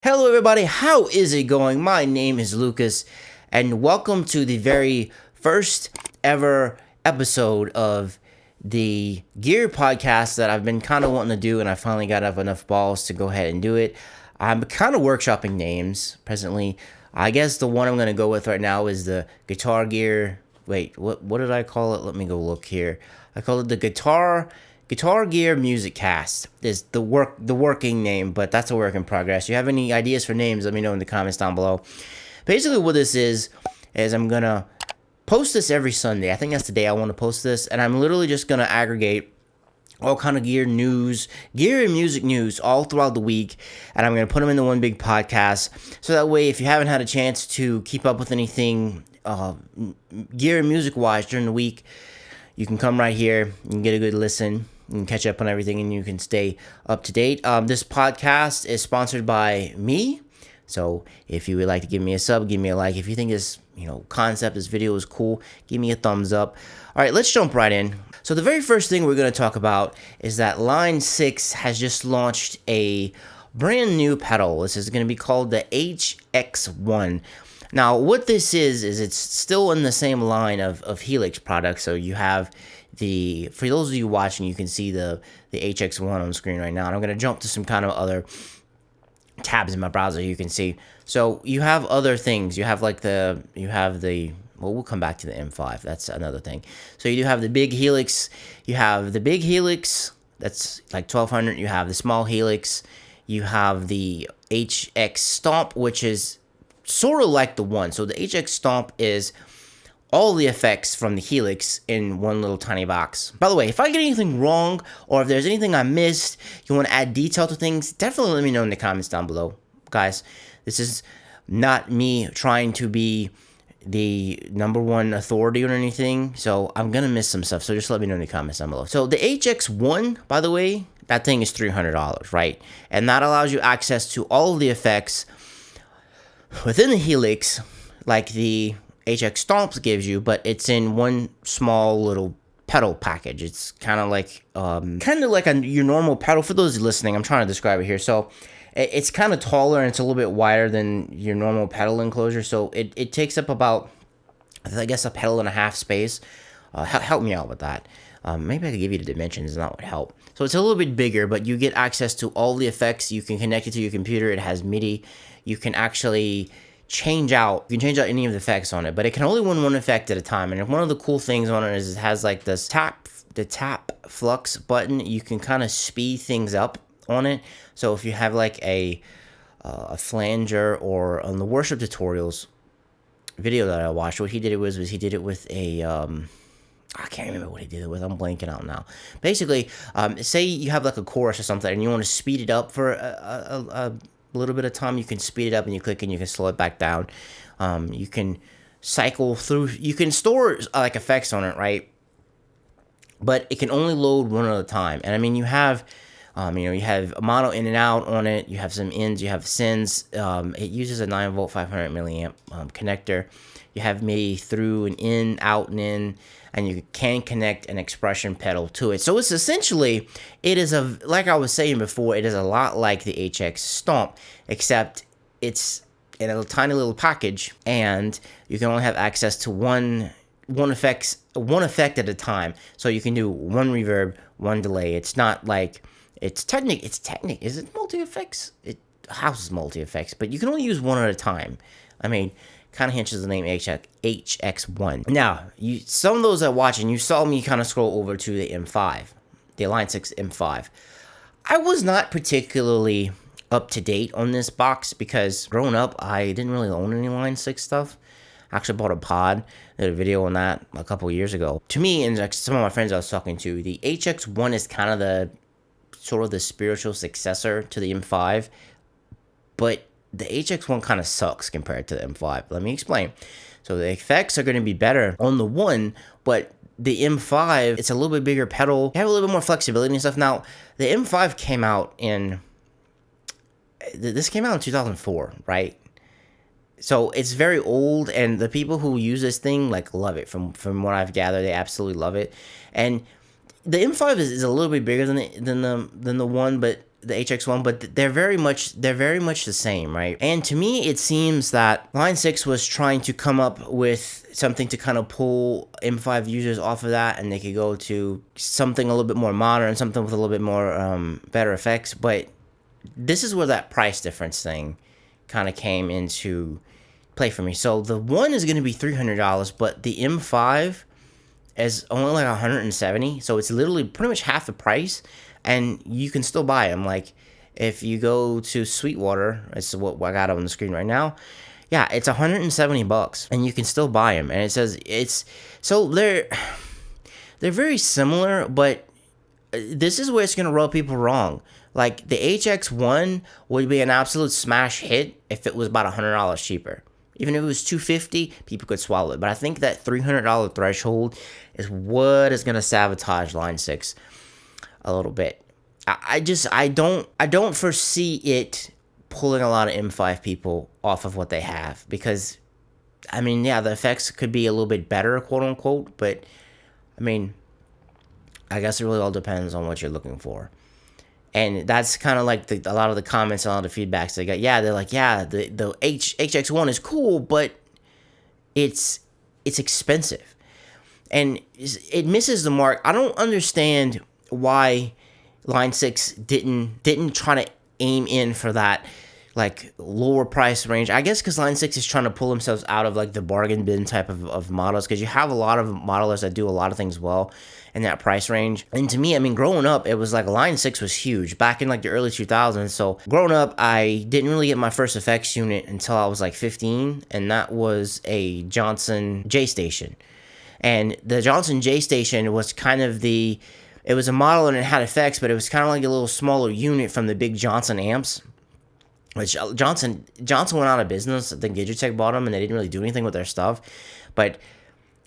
Hello, everybody. How is it going? My name is Lucas, and welcome to the very first ever episode of the gear podcast that I've been kind of wanting to do, and I finally got up enough balls to go ahead and do it. I'm kind of workshopping names presently. I guess the one I'm going to go with right now is the guitar gear. Wait, what did I call it? Let me go look here. I call it the Guitar Gear Music Cast is the working name, but that's a work in progress. If you have any ideas for names, let me know in the comments down below. Basically, what this is I'm gonna post this every Sunday. I think that's the day I want to post this, and I'm literally just gonna aggregate all kind of gear news, gear and music news all throughout the week, and I'm gonna put them into one big podcast. So that way, if you haven't had a chance to keep up with anything gear and music wise during the week, you can come right here and get a good listen. You can catch up on everything and you can stay up to date. This podcast is sponsored by me. So if you would like to give me a sub, give me a like. If you think this concept, this video is cool, give me a thumbs up. All right, let's jump right in. So the very first thing we're going to talk about is that Line 6 has just launched a brand new pedal. This is going to be called the HX1. Now, what this is it's still in the same line of Helix products. So you have for those of you watching, you can see the HX1 on the screen right now. And I'm going to jump to some kind of other tabs in my browser you can see. So you have other things. You have well, we'll come back to the M5. That's another thing. So you do have the big Helix. You have the big Helix. That's like 1200. You have the small Helix. You have the HX Stomp, which is sort of like the one. So the HX Stomp is all the effects from the Helix in one little tiny box. By the way, if I get anything wrong or if there's anything I missed, you want to add detail to things, definitely let me know in the comments down below. Guys, this is not me trying to be the #1 authority or anything, so I'm going to miss some stuff, so just let me know in the comments down below. So the HX1, by the way, that thing is $300, right? And that allows you access to all of the effects within the Helix, like the HX Stomps gives you, but it's in one small little pedal package. It's kind of like your normal pedal. For those listening, I'm trying to describe it here. So it's kind of taller and it's a little bit wider than your normal pedal enclosure. So it takes up about, I guess, a pedal and a half space. Help me out with that. Maybe I could give you the dimensions, and that would help. So it's a little bit bigger, but you get access to all the effects. You can connect it to your computer. It has MIDI. You can actually change out any of the effects on it, but it can only run one effect at a time. And one of the cool things on it is it has like this the tap flux button. You can kind of speed things up on it. So if you have like a flanger, or on the worship tutorials video that I watched, what he did he did it with a I can't remember what he did it with. I'm blanking out now. Basically, say you have like a chorus or something and you want to speed it up for a little bit of time. You can speed it up and you click and you can slow it back down. You can cycle through, you can store like effects on it, right? But it can only load one at a time. And I mean, you have you have mono in and out on it. You have some ins, you have sends. It uses a 9-volt 500 milliamp connector. You have MIDI through and in, out and in, and you can connect an expression pedal to it. So it's essentially, like I was saying before, it is a lot like the HX Stomp, except it's in a tiny little package, and you can only have access to one effect at a time. So you can do one reverb, one delay. It's not like Is it multi-effects? It houses multi-effects, but you can only use one at a time. I mean, kind of hinges the name HX1. Now, some of those that are watching, you saw me kind of scroll over to the M5, the Line 6 M5. I was not particularly up to date on this box because growing up, I didn't really own any Line 6 stuff. I actually bought a pod, did a video on that a couple years ago. To me, and like some of my friends I was talking to, the HX1 is kind of the spiritual successor to the M5, but the HX1 kind of sucks compared to the M5. Let me explain. So the effects are going to be better on the one, but the M5, it's a little bit bigger pedal. You have a little bit more flexibility and stuff. Now, the M5 came out in 2004, right? So it's very old, and the people who use this thing like love it. From what I've gathered, they absolutely love it. And the M5 is a little bit bigger than the one, but the HX1, but they're very much the same, right? And to me, it seems that Line 6 was trying to come up with something to kind of pull M5 users off of that, and they could go to something a little bit more modern, something with a little bit more better effects. But this is where that price difference thing kind of came into play for me. So the one is going to be $300, but the M5 is only like $170, so it's literally pretty much half the price, and you can still buy them. Like, if you go to Sweetwater, it's what I got on the screen right now. Yeah, it's $170, and you can still buy them. And it says so they're very similar, but this is where it's gonna rub people wrong. Like, the HX1 would be an absolute smash hit if it was about $100 cheaper. Even if it was $250, people could swallow it. But I think that $300 threshold is what is gonna sabotage Line 6 a little bit. I don't foresee it pulling a lot of M5 people off of what they have, because, I mean, yeah, the effects could be a little bit better, quote unquote, but I mean, I guess it really all depends on what you're looking for. And that's kind of like a lot of the comments and a lot of the feedbacks they got. Yeah, they're like, yeah, the HX1 is cool, but it's expensive, and it misses the mark. I don't understand why Line 6 didn't try to aim in for that, like, lower price range. I guess because Line 6 is trying to pull themselves out of, like, the bargain bin type of models, because you have a lot of modelers that do a lot of things well in that price range. And to me, I mean, growing up, it was like Line 6 was huge back in like the early 2000s. So growing up, I didn't really get my first effects unit until I was like 15, and that was a Johnson J Station. And the Johnson J Station was kind of it was a model and it had effects, but it was kind of like a little smaller unit from the big Johnson amps, which Johnson went out of business. I think Digitech bought them, and they didn't really do anything with their stuff. But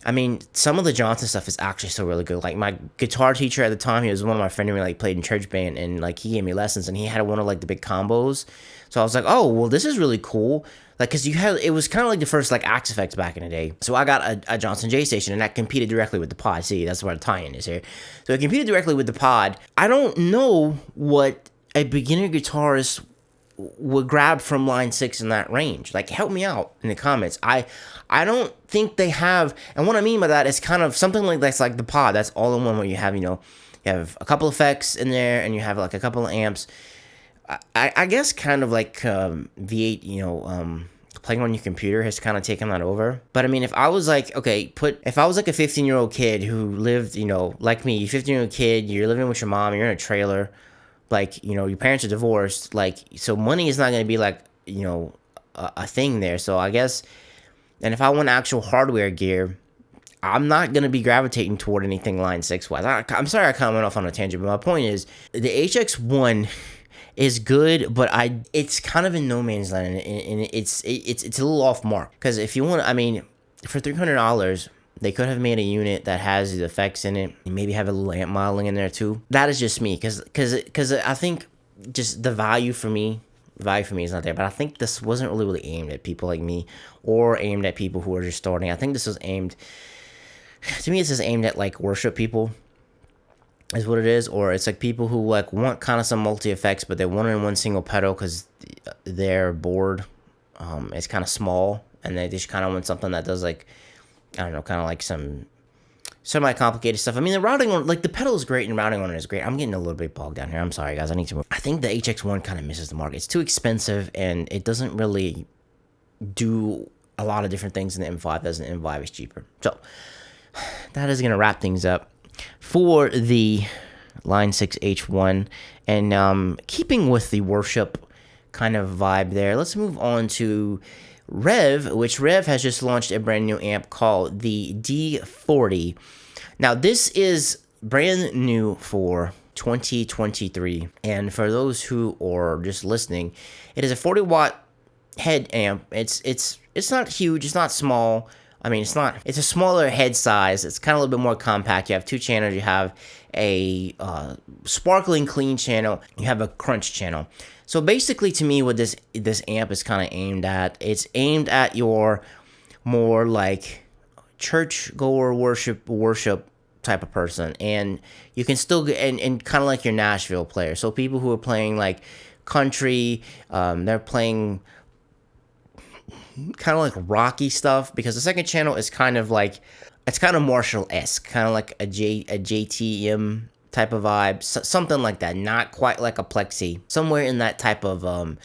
I mean, some of the Johnson stuff is actually still really good. Like, my guitar teacher at the time, he was one of my friends who like played in church band, and like he gave me lessons, and he had one of like the big combos. So I was like, oh, well, this is really cool. Like, because it was kind of like the first like Axe effects back in the day. So I got a Johnson J Station, and that competed directly with the pod. See, that's where the tie-in is here. So it competed directly with the pod. I don't know what a beginner guitarist would grab from Line 6 in that range. Like, help me out in the comments. I don't think they have, and what I mean by that is kind of something like that's like the pod. That's all in one, where you have, you have a couple effects in there, and you have like a couple of amps. I guess kind of like V8, playing on your computer has kind of taken that over. But I mean, if I was like, if I was like a 15-year-old kid who lived, like me, 15-year-old kid, you're living with your mom, you're in a trailer, like, your parents are divorced, like, so money is not going to be like, a thing there. So I guess, and if I want actual hardware gear, I'm not going to be gravitating toward anything Line 6 wise. I'm sorry I kind of went off on a tangent, but my point is, the HX1 is good, but it's kind of in no man's land, and it's a little off mark. Because if you want, I mean, for $300, they could have made a unit that has the effects in it, and maybe have a little amp modeling in there too. That is just me, because I think just the value for me is not there. But I think this wasn't really aimed at people like me, or aimed at people who are just starting. I think this was aimed, to me, it's just aimed at like worship people, is what it is. Or it's like people who like want kind of some multi effects, but they want it in one single pedal because they're bored. It's kind of small, and they just kind of want something that does, like, I don't know, kind of like some semi-complicated stuff. I mean, the routing on, like, the pedal is great, and routing on it is great. I'm getting a little bit bogged down here. I'm sorry, guys. I need to move. I think the HX1 kind of misses the mark. It's too expensive, and it doesn't really do a lot of different things in the M5 as the M5 is cheaper. So that is going to wrap things up for the Line 6 H1. And keeping with the worship kind of vibe there, let's move on to Revv, which Revv has just launched a brand new amp called the D40. Now, this is brand new for 2023, and for those who are just listening, it is a 40-watt head amp. It's not huge, it's not small. I mean, it's a smaller head size. It's kind of a little bit more compact. You have two channels. You have a sparkling clean channel. You have a crunch channel. So basically, to me, what this amp is kind of aimed at, it's aimed at your more like church-goer worship type of person, and you can still get and kind of like your Nashville player. So people who are playing like country, they're playing kind of like rocky stuff, because the second channel is kind of like, it's kind of Marshall-esque, kind of like a JTM type of vibe, something like that. Not quite like a Plexi, somewhere in that type of vibe.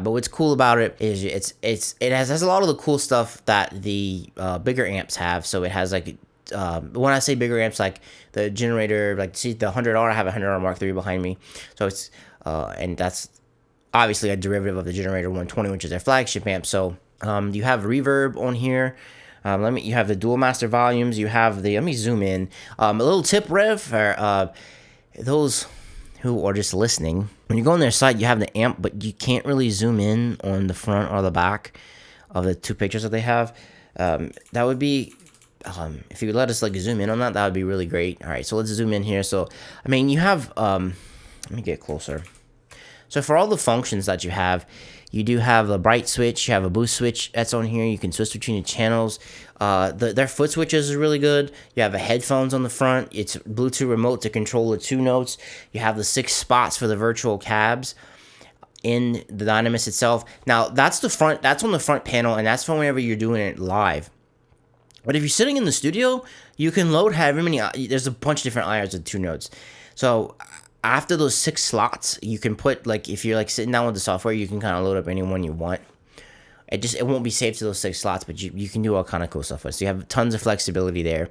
But what's cool about it is it has a lot of the cool stuff that the bigger amps have. So it has like, when I say bigger amps, like the generator, like see the 100R, I have a 100R Mark III behind me. So it's and that's obviously a derivative of the Generator 120, which is their flagship amp. So you have reverb on here. You have the dual master volumes. You have the, let me zoom in. A little tip, Revv, for those who are just listening. When you go on their site, you have the amp, but you can't really zoom in on the front or the back of the two pictures that they have. That would be, if you would let us like zoom in on that, that would be really great. All right, so let's zoom in here. So, I mean, you have, let me get closer. So for all the functions that you do have a bright switch, you have a boost switch that's on here. You can switch between the channels. Their foot switches is really good. You have the headphones on the front. It's Bluetooth remote to control the 2 notes. You have the 6 spots for the virtual cabs in the Dynamis itself. Now that's the front. That's on the front panel, and that's for whenever you're doing it live. But if you're sitting in the studio, you can load however many. There's a bunch of different IRs with 2 notes. So after those 6 slots, you can put, like, if you're like sitting down with the software, you can kind of load up any one you want. It won't be saved to those 6 slots, but you can do all kind of cool stuff with it. So you have tons of flexibility there.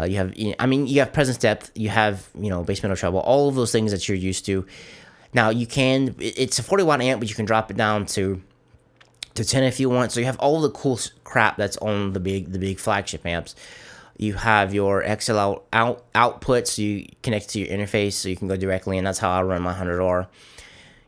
You have presence depth, you have, bass middle treble, all of those things that you're used to. Now it's a 40-watt amp, but you can drop it down to 10 if you want. So you have all the cool crap that's on the big flagship amps. You have your XL output, so you connect to your interface, so you can go directly, and that's how I run my 100R.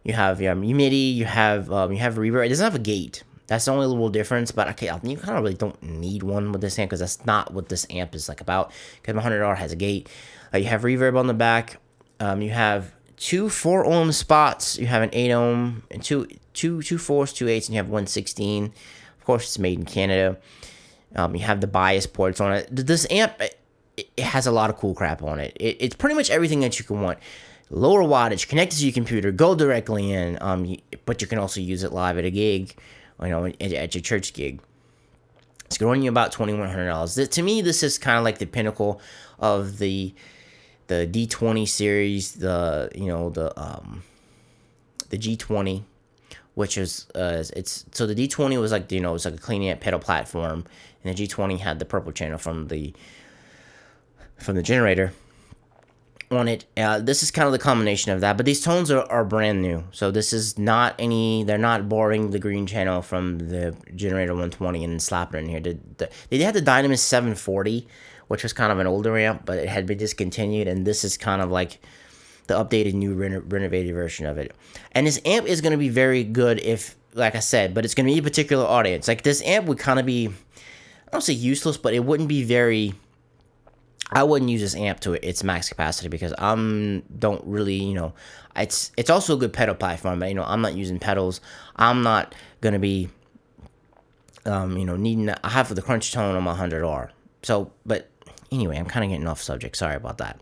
You have your MIDI, you have reverb. It doesn't have a gate. That's the only little difference, but okay, you kind of really don't need one with this amp, because that's not what this amp is like about, because my 100R has a gate. You have reverb on the back. You have 2 4-ohm spots. You have an 8-ohm, and two 4s, 2 8s, and you have 116. Of course, it's made in Canada. You have the bias ports on it. This amp, it has a lot of cool crap on it. It's pretty much everything that you can want. Lower wattage, connected to your computer, go directly in, but you can also use it live at a gig, at your church gig. It's going to run you about $2,100. To me, this is kind of like the pinnacle of the D20 series, the G20, which is so the D20 was like, it's like a clean amp pedal platform, and the G20 had the purple channel from the generator on it. This is kind of the combination of that, but these tones are brand new. So this is not they're not borrowing the green channel from the Generator 120 and slapping it in here. They had the Dynamis 740, which was kind of an older amp, but it had been discontinued, and this is kind of like the updated new renovated version of it. And this amp is going to be very good if, like I said, but it's going to be a particular audience. Like this amp would kind of be, I don't say useless, but it wouldn't be very, I wouldn't use this amp to its max capacity, because don't really, it's also a good pedal platform, but I'm not using pedals. I'm not going to be, needing, I have the crunch tone on my 100R. So, but anyway, I'm kind of getting off subject. Sorry about that.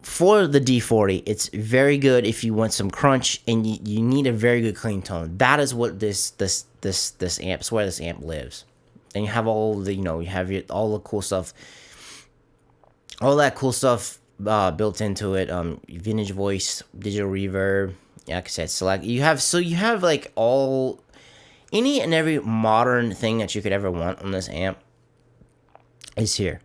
For the D40, it's very good if you want some crunch and you need a very good clean tone. That is what this amp is, where this amp lives. And you have all the, you have all the cool stuff, all that cool stuff built into it. Vintage voice, digital reverb, like I said, select. You have like any and every modern thing that you could ever want on this amp is here.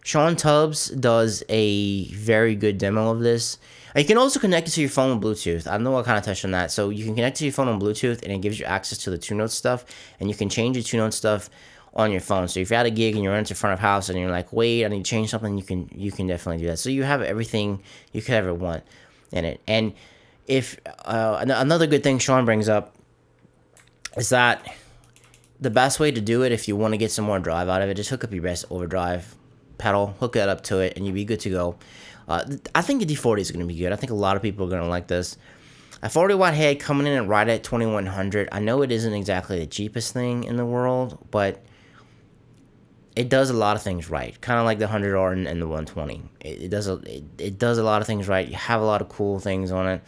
Sean Tubbs does a very good demo of this. You can also connect it to your phone with Bluetooth. I know I kind of touched on that. So you can connect to your phone on Bluetooth, and it gives you access to the 2-note stuff, and you can change your 2-note stuff on your phone. So if you're at a gig and you're running to front of house and you're like, wait, I need to change something, you can definitely do that. So you have everything you could ever want in it. And if another good thing Sean brings up is that the best way to do it, if you want to get some more drive out of it, just hook up your best overdrive pedal, hook that up to it, and you'll be good to go. I think the D40 is going to be good. I think a lot of people are going to like this. A 40-watt head coming in right at $2,100. I know it isn't exactly the cheapest thing in the world, but it does a lot of things right, kind of like the 100R and the 120. It does a lot of things right. You have a lot of cool things on it.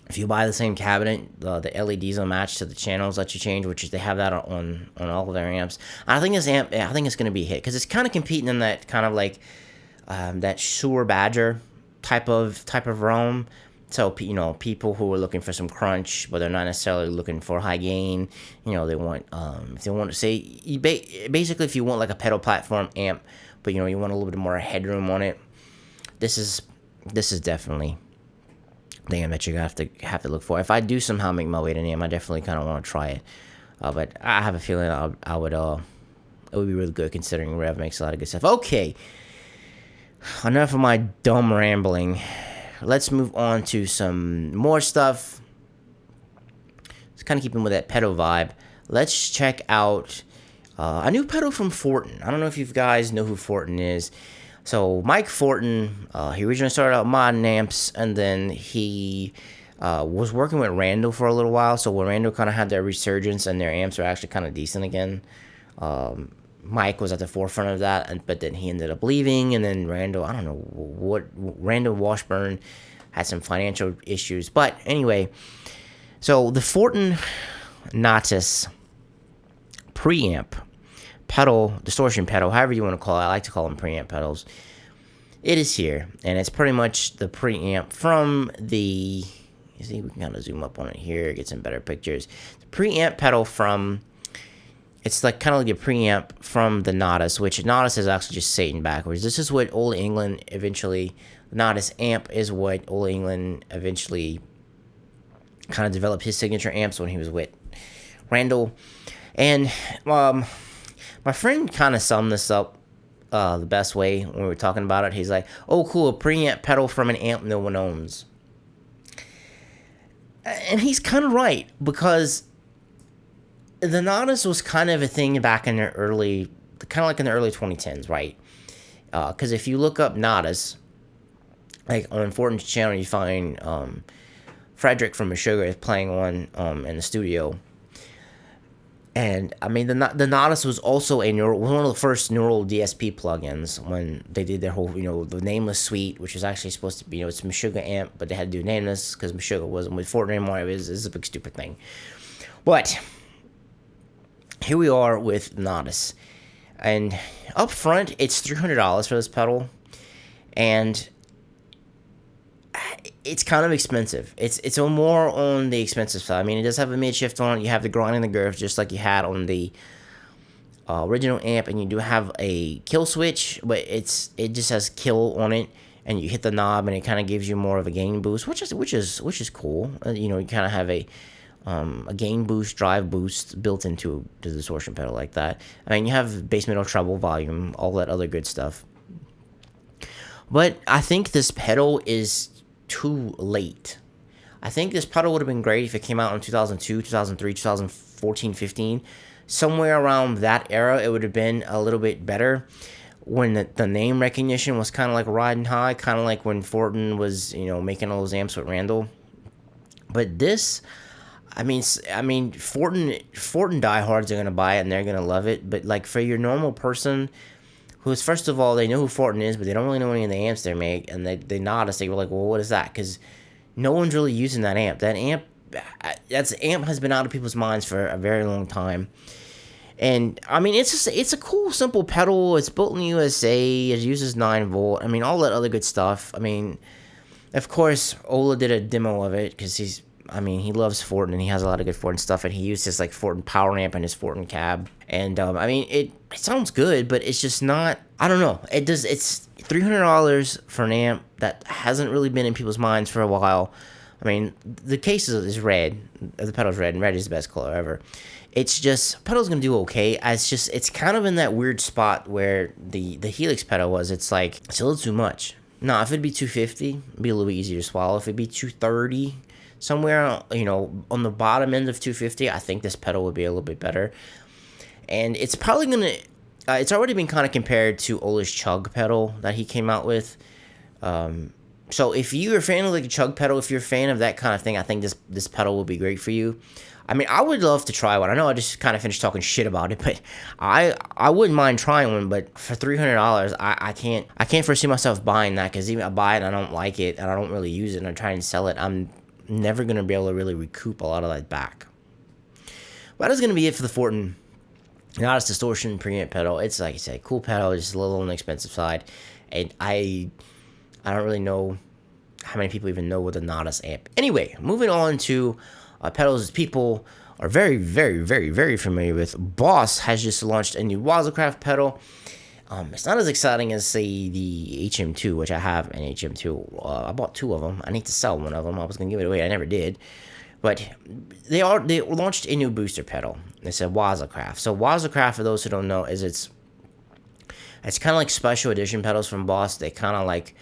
If you buy the same cabinet, the LEDs will match to the channels that you change, which is they have that on all of their amps. I think it's going to be a hit because it's kind of competing in that kind of like that Shure Badger type of realm. So, people who are looking for some crunch, but they're not necessarily looking for high gain. They want, if they want to say, basically, if you want like a pedal platform amp, but you want a little bit more headroom on it, this is definitely the amp that you have to look for. If I do somehow make my way to an amp, I definitely kind of want to try it. But I have a feeling it would be really good considering Revv makes a lot of good stuff. Okay, enough of my dumb rambling. Let's move on to some more stuff. It's kind of keeping with that pedal vibe. Let's check out a new pedal from Fortin. I don't know if you guys know who Fortin is. So Mike Fortin, he originally started out modding amps, and then he was working with Randall for a little while. So when Randall kind of had their resurgence and their amps are actually kind of decent again, Mike was at the forefront of that, but then he ended up leaving, and then Randall, I don't know what, Randall Washburn had some financial issues. But anyway, so the Fortin Natas preamp pedal, distortion pedal, however you want to call it, I like to call them preamp pedals. It is here, and it's pretty much the preamp from the, you see, we can kind of zoom up on it here, get some better pictures. The preamp pedal from, it's like kind of like a preamp from the Natas, which Natas is actually just Satan backwards. This is what Ola England eventually, Natas amp is what Ola England eventually kind of developed his signature amps when he was with Randall. And my friend kind of summed this up the best way when we were talking about it. He's like, oh, cool, a preamp pedal from an amp no one owns. And he's kind of right, because the Natas was kind of a thing back in the early, kind of like in the early 2010s, right? Because if you look up Natas, like on Fortin's channel, you find Frederick from Meshuggah is playing one in the studio. And I mean, the Natas was also one of the first neural DSP plugins when they did their whole, the Nameless Suite, which is actually supposed to be, it's Meshuggah amp, but they had to do Nameless because Meshuggah wasn't with Fortin anymore. It was a big stupid thing. But here we are with Natas, and up front it's $300 for this pedal, and it's kind of expensive. It's more on the expensive side. I mean, it does have a mid shift on it. You have the grind and the girth just like you had on the original amp, and you do have a kill switch, but it just has kill on it, and you hit the knob and it kind of gives you more of a gain boost, which is cool. You kind of have a gain boost, drive boost built into the distortion pedal like that. I mean, you have bass, middle, treble, volume, all that other good stuff. But I think this pedal is too late. I think this pedal would have been great if it came out in 2002, 2003, 2014, 15. Somewhere around that era, it would have been a little bit better when the name recognition was kind of like riding high, kind of like when Fortin was, making all those amps with Randall. But this, I mean, Fortin diehards are going to buy it and they're going to love it. But like for your normal person who's, first of all, they know who Fortin is, but they don't really know any of the amps they make, and they nod us, they were like, well, what is that? Because no one's really using that amp. That amp has been out of people's minds for a very long time. And I mean, it's a cool, simple pedal. It's built in the USA. It uses 9-volt. I mean, all that other good stuff. I mean, of course, Ola did a demo of it because he loves Fortin and he has a lot of good Fortin stuff. And he used his like Fortin power amp and his Fortin cab. And I mean, it sounds good, but it's just not. I don't know. It's $300 for an amp that hasn't really been in people's minds for a while. I mean, the case is red. The pedal's red, and red is the best color ever. It's just, pedal's gonna do okay. It's kind of in that weird spot where the Helix pedal was. It's like, it's a little too much. No, if it'd be 250, it'd be a little bit easier to swallow. If it'd be 230, somewhere, on the bottom end of 250, I think this pedal would be a little bit better. And it's probably gonna, it's already been kind of compared to Ola's Chug pedal that he came out with. So if you're a fan of like a Chug pedal, if you're a fan of that kind of thing, I think this pedal will be great for you. I mean, I would love to try one. I know I just kind of finished talking shit about it, but I wouldn't mind trying one. But for $300, I can't foresee myself buying that, because even if I buy it and I don't like it and I don't really use it and I try and sell it, I'm never gonna be able to really recoup a lot of that back. But that's gonna be it for the Fortin Natas Distortion preamp pedal. It's like I said, cool pedal, just a little on the expensive side, and I don't really know how many people even know what the Natas amp. Anyway, moving on to pedals people are very, very, very, very familiar with. Boss has just launched a new Waza pedal. It's not as exciting as, say, the HM2, which I have an HM2. I bought 2 of them. I need to sell one of them. I was going to give it away. I never did. But they launched a new booster pedal. It's a Waza. So Waza, for those who don't know, is it's kind of like special edition pedals from Boss. They kind of like,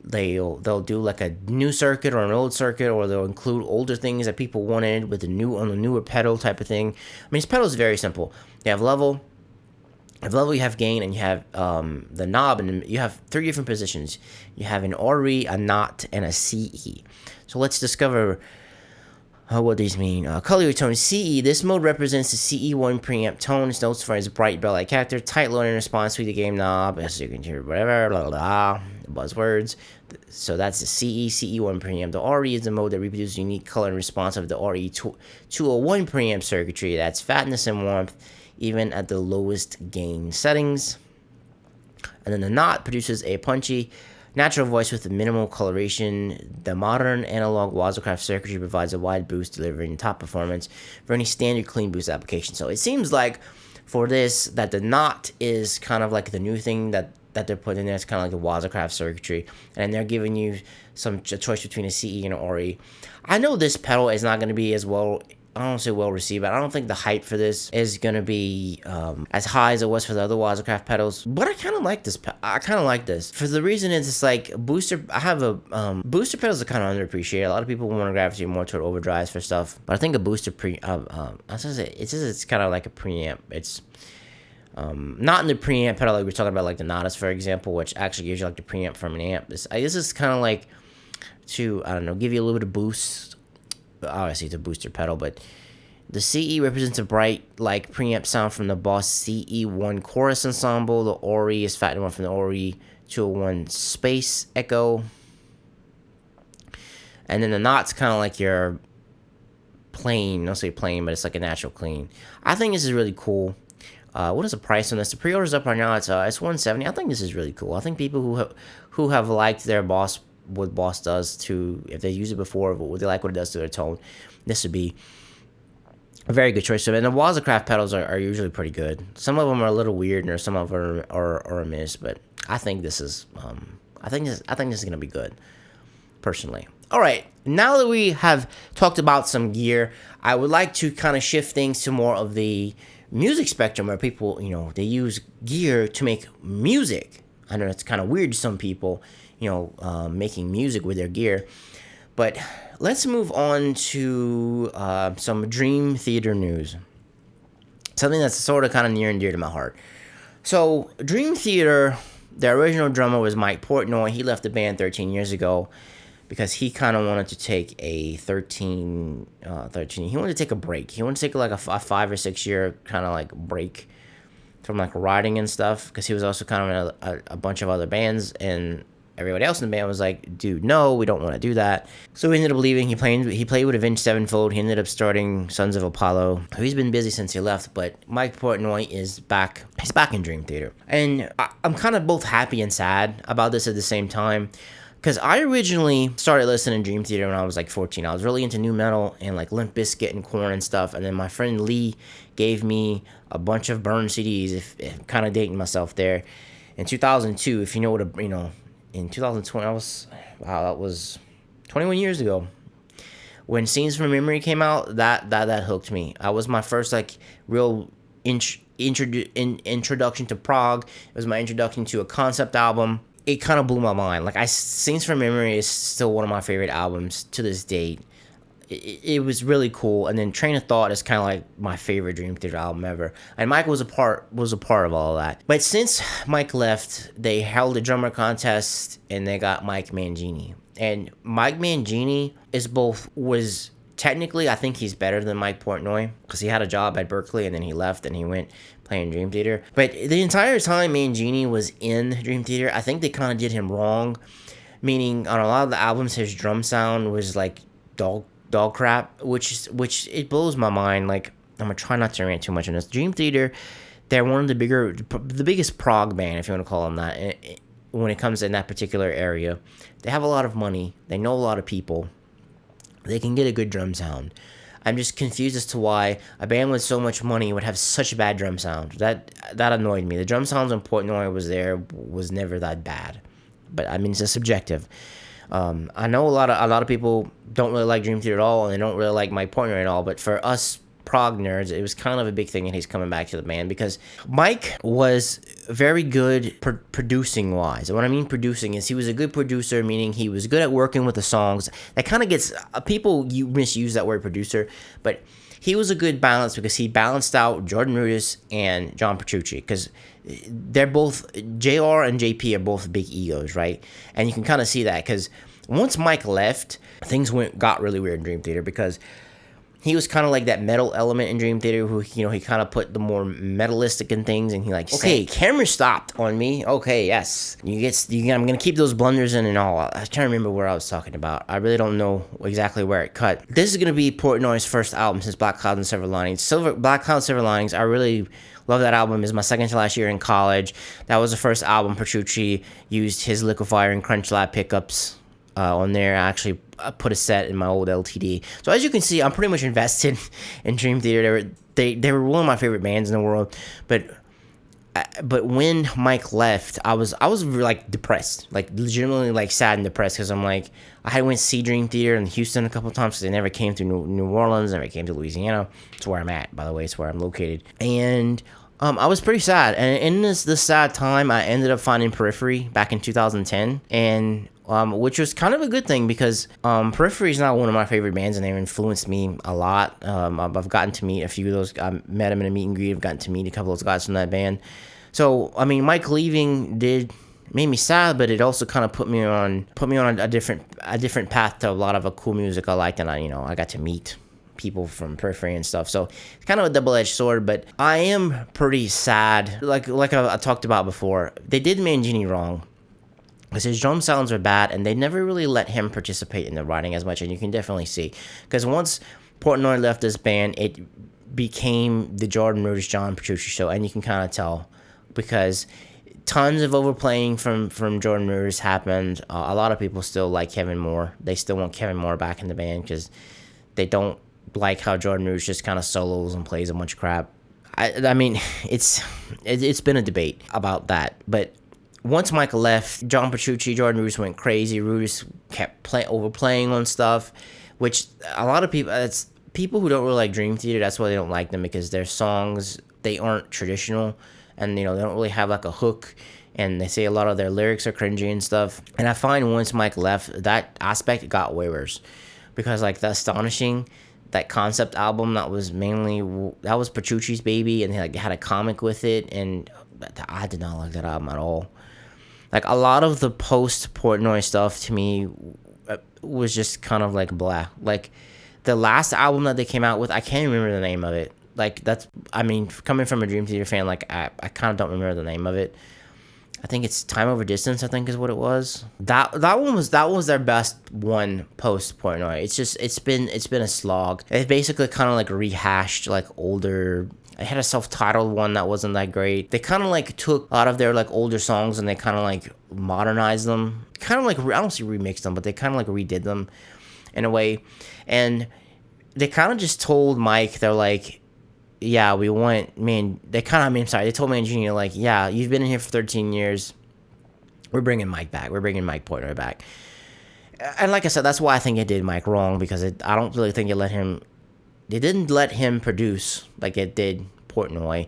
they'll do like a new circuit or an old circuit, or they'll include older things that people wanted with the newer pedal type of thing. I mean, this pedal is very simple. You have level, you have gain, and you have the knob, and you have 3 different positions. You have an RE, a NOT, and a CE. So let's discover what these mean. Color tone CE. This mode represents the CE1 preamp tone. It's notes for its bright bell-like character, tight loading response to the game knob, as you can hear, whatever, blah, blah, blah, buzzwords. So that's the CE1 preamp. The RE is the mode that reproduces unique color and response of the RE201 preamp circuitry. That's fatness and warmth, even at the lowest gain settings. And then the NOT produces a punchy, natural voice with minimal coloration. The modern analog Waza circuitry provides a wide boost, delivering top performance for any standard clean boost application. So it seems like for this, that the NOT is kind of like the new thing that they're putting in there. It's kind of like the Waza circuitry, and they're giving you a choice between a CE and an RE. I know this pedal is not going to be as well, I don't say well received, but I don't think the hype for this is going to be as high as it was for the other Waza pedals. But I kind of like this. I kind of like this. For the reason is, it's like booster. I have a booster pedals are kind of underappreciated. A lot of people want to gravitate more toward overdrives for stuff. But I think a booster it's kind of like a preamp. It's not in the preamp pedal like we're talking about, like the Natas, for example, which actually gives you like the preamp from an amp. This is kind of like to, I don't know, give you a little bit of boost. Obviously, it's a booster pedal, but the CE represents a bright, like, preamp sound from the Boss CE1 chorus ensemble. The RE is fat one from the RE 201 Space Echo. And then the NOT's kind of like your plain, don't say plain, but it's like a natural clean. I think this is really cool. What is the price on this? The pre-order's up right now. It's $170. I think this is really cool. I think people who have liked their Boss, what Boss does to, if they use it before, what they like what it does to their tone, this would be a very good choice. So, and the Waza pedals are usually pretty good. Some of them are a little weird, and some of them are a miss. But I think this is I think this is gonna be good, personally. All right, now that we have talked about some gear, I would like to kind of shift things to more of the music spectrum, where people, they use gear to make music. I know it's kind of weird to some people, making music with their gear. But let's move on to some Dream Theater news. Something that's sort of kind of near and dear to my heart. So Dream Theater, their original drummer was Mike Portnoy. He left the band 13 years ago because he kind of wanted to take a 13, he wanted to take a break. He wanted to take like a 5 or 6 year kind of like break from like writing and stuff, because he was also kind of in a bunch of other bands, and everybody else in the band was like, dude, no, we don't want to do that. So he ended up leaving. He played with Avenged Sevenfold. He ended up starting Sons of Apollo. He's been busy since he left, but Mike Portnoy is back. He's back in Dream Theater. And I'm kind of both happy and sad about this at the same time, because I originally started listening to Dream Theater when I was like 14. I was really into nu metal and like Limp Bizkit and Korn and stuff. And then my friend Lee gave me a bunch of burned CDs, if kind of dating myself there. In 2002, if you know what in 2020, that was 21 years ago. When Scenes from Memory came out, that hooked me. That was my first like real introduction to prog. It was my introduction to a concept album. It kind of blew my mind. Like, Scenes from Memory is still one of my favorite albums to this date. It was really cool. And then Train of Thought is kind of like my favorite Dream Theater album ever. And Mike was a part of all of that. But since Mike left, they held a drummer contest and they got Mike Mangini. And Mike Mangini was technically, I think he's better than Mike Portnoy because he had a job at Berkeley and then he left and he went playing Dream Theater. But the entire time Mangini was in Dream Theater, I think they kind of did him wrong. Meaning, on a lot of the albums, his drum sound was like dog crap, which it blows my mind. Like, I'm gonna try not to rant too much on this. Dream Theater, they're one of the biggest prog band, if you want to call them that, when it comes in that particular area. They have a lot of money. They know a lot of people. They can get a good drum sound. I'm just confused as to why a band with so much money would have such a bad drum sound. That annoyed me. The drum sounds when Portnoy was never that bad. But I mean, it's a subjective. I know a lot of people don't really like Dream Theater at all, and they don't really like Mike Portnoy at all. But for us prog nerds, it was kind of a big thing that he's coming back to the band because Mike was very good producing wise. And what I mean producing is he was a good producer, meaning he was good at working with the songs. That kind of gets you misuse that word producer, but he was a good balance because he balanced out Jordan Rudess and John Petrucci because they're both, JR and JP are both big egos, right? And you can kind of see that because once Mike left, things got really weird in Dream Theater because he was kind of like that metal element in Dream Theater who, he kind of put the more metalistic in things and he okay, camera stopped on me. Okay, yes. I'm going to keep those blunders in and all. I was trying to remember where I was talking about. I really don't know exactly where it cut. This is going to be Portnoy's first album since Black Clouds and Silver Linings. Black Clouds, Silver Linings, I really love that album. It's my second to last year in college. That was the first album Petrucci used his Liquefier and Crunch Lab pickups on there. I actually put a set in my old LTD. So as you can see, I'm pretty much invested in Dream Theater. They were one of my favorite bands in the world. But when Mike left, I was like depressed, like legitimately like sad and depressed because I'm like, I had went to see Dream Theater in Houston a couple of times because they never came to New Orleans, never came to Louisiana. It's where I'm at, by the way. It's where I'm located. And I was pretty sad. And in this sad time, I ended up finding Periphery back in 2010. And which was kind of a good thing because Periphery is not one of my favorite bands and they've influenced me a lot. I've gotten to meet a few of those. I met them in a meet and greet. I've gotten to meet a couple of those guys from that band. So, I mean, Mike leaving made me sad, but it also kind of put me on a different path to a lot of cool music I liked, and I got to meet people from Periphery and stuff. So it's kind of a double-edged sword, but I am pretty sad. Like I talked about before, they did Mangini wrong. Because his drum sounds are bad, and they never really let him participate in the writing as much, and you can definitely see. Because once Portnoy left this band, it became the Jordan Rudess, John Petrucci show, and you can kind of tell. Because tons of overplaying from Jordan Rudess happened. A lot of people still like Kevin Moore. They still want Kevin Moore back in the band because they don't like how Jordan Rudess just kind of solos and plays a bunch of crap. I mean, it's been a debate about that, but once Mike left, John Petrucci, Jordan Rudess went crazy. Rudess kept overplaying on stuff, which a lot of people, it's people who don't really like Dream Theater, that's why they don't like them, because their songs, they aren't traditional, and they don't really have like a hook, and they say a lot of their lyrics are cringy and stuff. And I find once Mike left, that aspect got way worse, because like The Astonishing, that concept album, that was Petrucci's baby, and they had a comic with it, and I did not like that album at all. Like, a lot of the post-Portnoy stuff, to me, was just kind of like blah. Like, the last album that they came out with, I can't remember the name of it. Like, coming from a Dream Theater fan, like, I kind of don't remember the name of it. I think it's Time Over Distance, I think is what it was. That was their best one post-Portnoy. It's been a slog. It basically kind of like rehashed like older. It had a self-titled one that wasn't that great. They kind of like took a lot of their like older songs and they kind of like modernized them. Kind of like, I don't say remixed them, but they kind of like redid them in a way. And they kind of just told Mike, they're like, yeah, they told Mangini, like, yeah, you've been in here for 13 years. We're bringing Mike back. We're bringing Mike Portnoy back. And like I said, that's why I think it did Mike wrong, because I don't really think they didn't let him produce like it did Portnoy.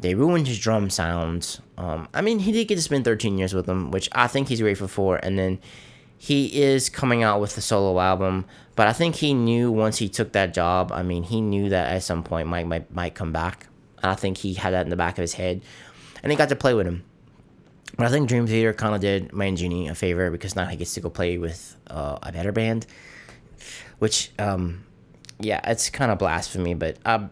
They ruined his drum sounds. I mean, he did get to spend 13 years with them, which I think he's grateful for. And then he is coming out with a solo album. But I think he knew once he took that job, I mean, he knew that at some point Mike might come back. And I think he had that in the back of his head. And he got to play with him. But I think Dream Theater kind of did Mangini a favor, because now he gets to go play with a better band. Which, yeah, it's kind of blasphemy, but I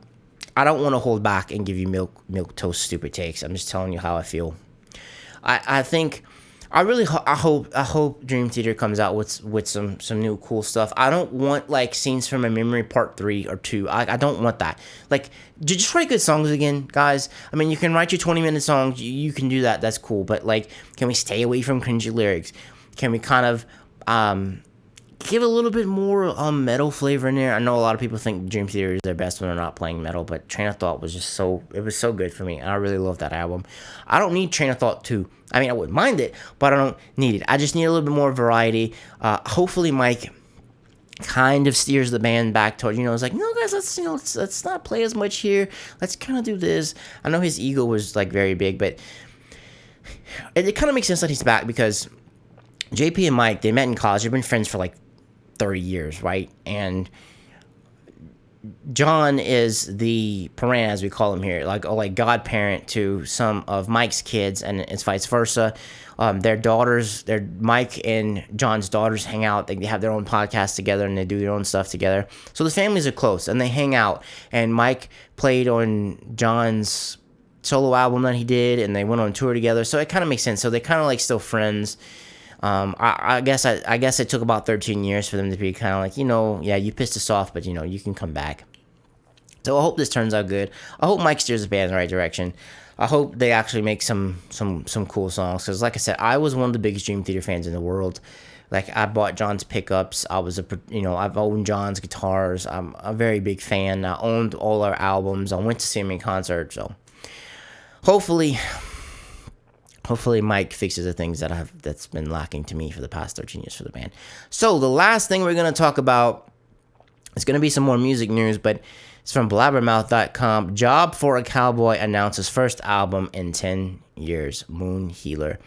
don't want to hold back and give you milk toast stupid takes. I'm just telling you how I feel. I think I really I hope Dream Theater comes out with some new cool stuff. I don't want like Scenes from a Memory Part 3 or 2. I don't want that. Like, just write good songs again, guys. I mean, you can write your 20-minute songs. You can do that. That's cool. But like, can we stay away from cringy lyrics? Can we kind of give a little bit more metal flavor in there? I know a lot of people think Dream Theater is their best when they're not playing metal, but Train of Thought was just it was so good for me, and I really love that album. I don't need Train of Thought 2. I mean, I wouldn't mind it, but I don't need it. I just need a little bit more variety. Hopefully Mike kind of steers the band back toward, it's like, no, guys, let's not play as much here. Let's kind of do this. I know his ego was like very big, but it kind of makes sense that he's back because JP and Mike, they met in college. They've been friends for like 30 years, right? And John is the parent, as we call him here, like godparent to some of Mike's kids, and it's vice versa. Their daughters, Mike and John's daughters hang out. They have their own podcast together, and they do their own stuff together. So the families are close, and they hang out. And Mike played on John's solo album that he did, and they went on tour together. So it kind of makes sense. So they're kind of like still friends. I guess it took about 13 years for them to be kind of like, yeah, you pissed us off, but you can come back. So I hope this turns out good. I hope Mike steers the band in the right direction. I hope they actually make some cool songs. Because like I said, I was one of the biggest Dream Theater fans in the world. Like, I bought John's pickups. I've owned John's guitars. I'm a very big fan. I owned all our albums. I went to see him in concert. So hopefully Mike fixes the things that's been lacking to me for the past 13 years for the band. So the last thing we're going to talk about is going to be some more music news, but it's from blabbermouth.com. Job for a Cowboy announces first album in 10 years, Moon Healer.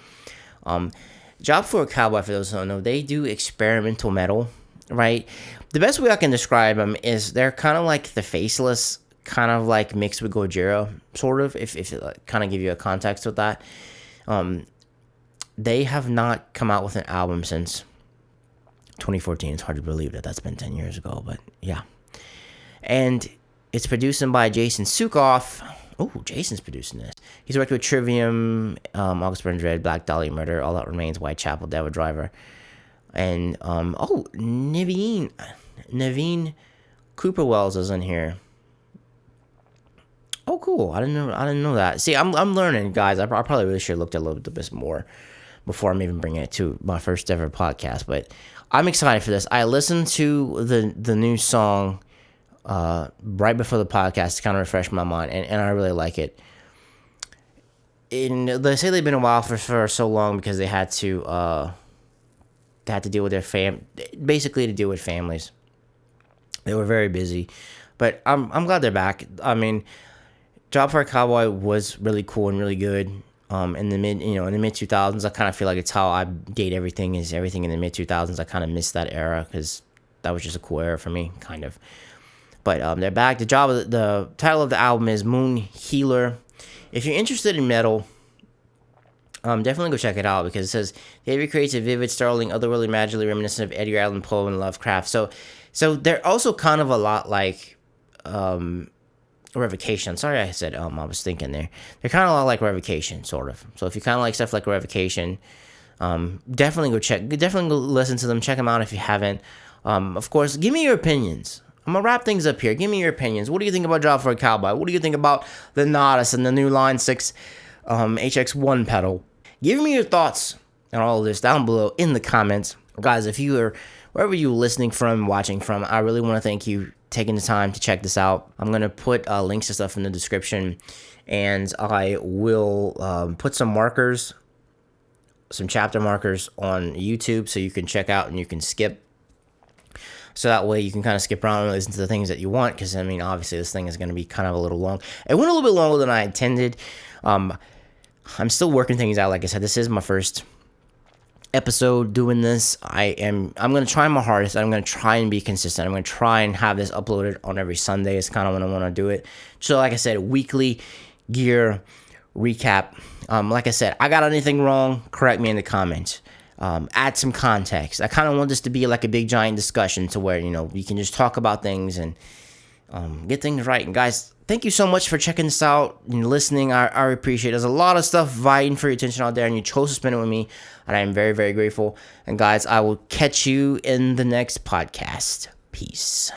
Job for a Cowboy, for those who don't know, they do experimental metal, right? The best way I can describe them is they're kind of like the Faceless, kind of like mixed with Gojira, sort of, if it kind of give you a context with that. They have not come out with an album since 2014. It's hard to believe that that's been 10 years ago, but yeah. And it's produced by Jason Sukoff. Oh, Jason's producing this. He's worked with Trivium, August Burns Red, Black Dahlia Murder, All That Remains, Whitechapel, Devil Driver, and Naveen Cooper Wells is in here. Oh, cool! I didn't know that. See, I'm learning, guys. I probably really should have looked at a little bit more before I'm even bringing it to my first ever podcast. But I'm excited for this. I listened to the new song right before the podcast to kind of refresh my mind, and I really like it. And they say they've been a while for so long because they had to deal with their basically to deal with families. They were very busy, but I'm glad they're back. I mean, Job for a Cowboy was really cool and really good. In the mid 2000s, I kind of feel like it's how I date everything in the mid 2000s. I kind of miss that era because that was just a cool era for me, kind of. But they're back. The title of the album is Moon Healer. If you're interested in metal, definitely go check it out because it says David creates a vivid, startling, otherworldly, magically reminiscent of Edgar Allan Poe and Lovecraft. So they're also kind of a lot like Revocation. Sorry, I said I was thinking there. They're kind of a lot like Revocation, sort of. So if you kind of like stuff like Revocation, definitely go listen to them. Check them out if you haven't. Of course, give me your opinions. I'm going to wrap things up here. Give me your opinions. What do you think about Job for a Cowboy? What do you think about the Natas and the new Line 6 HX1 pedal? Give me your thoughts on all of this down below in the comments. Guys, if you are, wherever you're listening from, watching from, I really want to thank you taking the time to check this out. I'm going to put links to stuff in the description, and I will put some chapter markers on YouTube so you can check out and you can skip. So that way you can kind of skip around and listen to the things that you want. Because, I mean, obviously this thing is going to be kind of a little long. It went a little bit longer than I intended. I'm still working things out. Like I said, this is my first episode doing this. I'm going to try my hardest. I'm going to try and be consistent. I'm going to try and have this uploaded on every Sunday. It's kind of when I want to do it. So, like I said, weekly gear recap. Like I said, I got anything wrong, correct me in the comments. add some context. I kind of want this to be like a big giant discussion to where, we can just talk about things and get things right. And guys, thank you so much for checking this out and listening. I appreciate it. There's a lot of stuff vying for your attention out there, and you chose to spend it with me, and I am very, very grateful. And guys, I will catch you in the next podcast. Peace.